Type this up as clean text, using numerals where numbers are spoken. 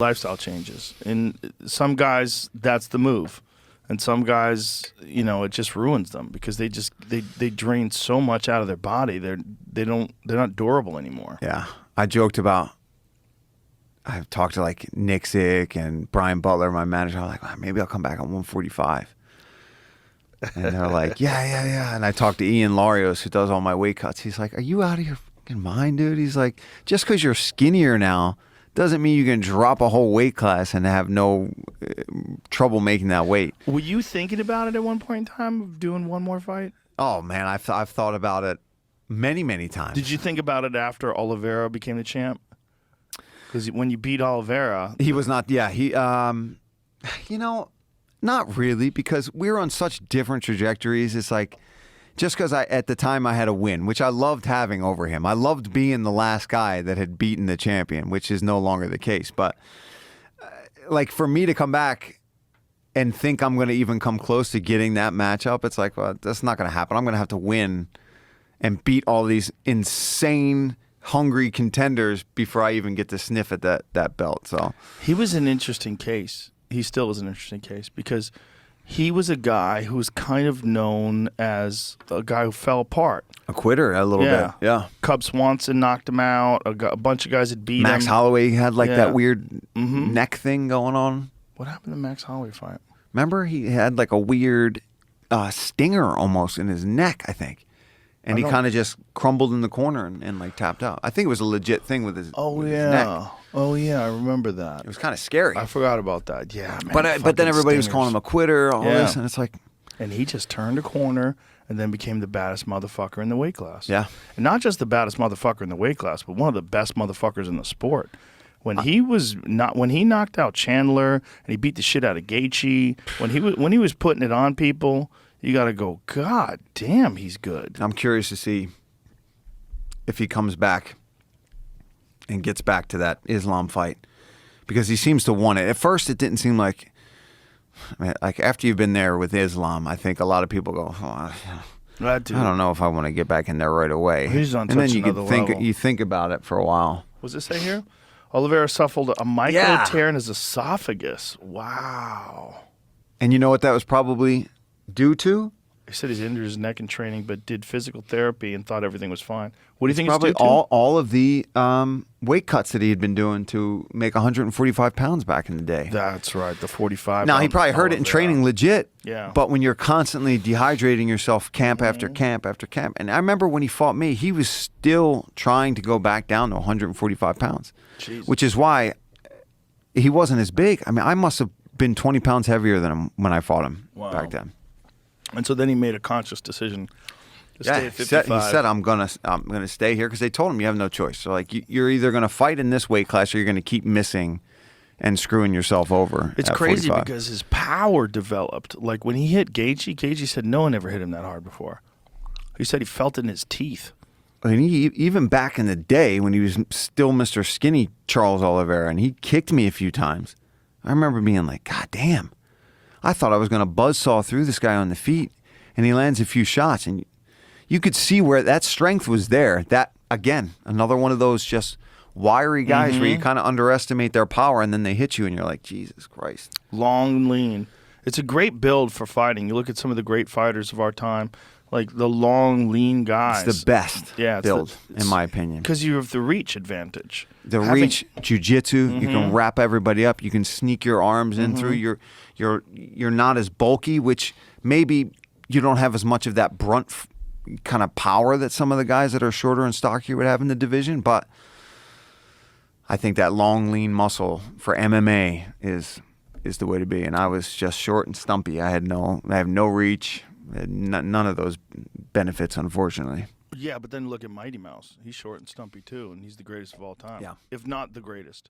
lifestyle changes. And some guys, that's the move. And some guys, it just ruins them because they drain so much out of their body. They're not durable anymore. Yeah. I've talked to like Nick Zick and Brian Butler, my manager. I'm like, well, maybe I'll come back on 145. And they're like, yeah. And I talked to Ian Larios, who does all my weight cuts. He's like, are you out of your fucking mind, dude? He's like, just because you're skinnier now doesn't mean you can drop a whole weight class and have no trouble making that weight. Were you thinking about it at one point in time of doing one more fight? Oh, man, I've thought about it many, many times. Did you think about it after Oliveira became the champ? Because when you beat Oliveira... He was not... Yeah, he... not really, because we were on such different trajectories. It's like... Just because at the time I had a win, which I loved having over him. I loved being the last guy that had beaten the champion, which is no longer the case. But like for me to come back and think I'm going to even come close to getting that matchup, it's like, well, that's not going to happen. I'm going to have to win and beat all these insane, hungry contenders before I even get to sniff at that belt. So he was an interesting case. He still was an interesting case because he was a guy who was kind of known as a guy who fell apart. A quitter a little bit. Yeah. Cub Swanson knocked him out. A bunch of guys had beat him. Max Holloway had that weird neck thing going on. What happened to the Max Holloway fight? Remember, he had like a weird stinger almost in his neck, I think. And he kind of just crumbled in the corner and like tapped out. I think it was a legit thing with his, his neck. Oh, yeah, I remember that. It was kind of scary. I forgot about that. Yeah, man. But then everybody was calling him a quitter, all this, and it's like... And he just turned a corner and then became the baddest motherfucker in the weight class. Yeah. And not just the baddest motherfucker in the weight class, but one of the best motherfuckers in the sport. When he knocked out Chandler and he beat the shit out of Gaethje, when he was putting it on people, you got to go, God damn, he's good. I'm curious to see if he comes back and gets back to that Islam fight, because he seems to want it. At first, it didn't seem like after you've been there with Islam, I think a lot of people go, oh, I don't know if I want to get back in there right away. He's on and then you another level. You think about it for a while. What's it say here? Oliveira suffered a micro tear in his esophagus. Wow. And you know what that was probably due to? He said he's injured his neck in training, but did physical therapy and thought everything was fine. What do you think probably it's due to? All of the weight cuts that he had been doing to make 145 pounds back in the day. That's right, the 45. Now, he probably heard it in training legit. Yeah. But when you're constantly dehydrating yourself camp after camp after camp. And I remember when he fought me, he was still trying to go back down to 145 pounds. Jesus. Which is why he wasn't as big. I mean, I must have been 20 pounds heavier than him when I fought him back then. And so then he made a conscious decision to stay at 55. He said, I'm gonna stay here, because they told him you have no choice. So like you're either gonna fight in this weight class or you're gonna keep missing and screwing yourself over. It's crazy because his power developed. Like when he hit Gaethje said no one ever hit him that hard before. He said he felt it in his teeth. And even back in the day when he was still Mr. Skinny Charles Oliveira, and he kicked me a few times, I remember being like, God damn. I thought I was going to buzzsaw through this guy on the feet, and he lands a few shots, and you could see where that strength was there. That, again, another one of those just wiry guys where you kind of underestimate their power, and then they hit you, and you're like, Jesus Christ. Long, lean. It's a great build for fighting. You look at some of the great fighters of our time, like the long, lean guys. It's the best build, in my opinion. Because you have the reach advantage. Reach, jiu-jitsu, you can wrap everybody up. You can sneak your arms in through. You're not as bulky, which maybe you don't have as much of that brunt kind of power that some of the guys that are shorter and stockier would have in the division. But I think that long, lean muscle for MMA is the way to be. And I was just short and stumpy. I have no reach. None of those benefits, unfortunately. Yeah, but then look at Mighty Mouse. He's short and stumpy too, and he's the greatest of all time. Yeah. If not the greatest.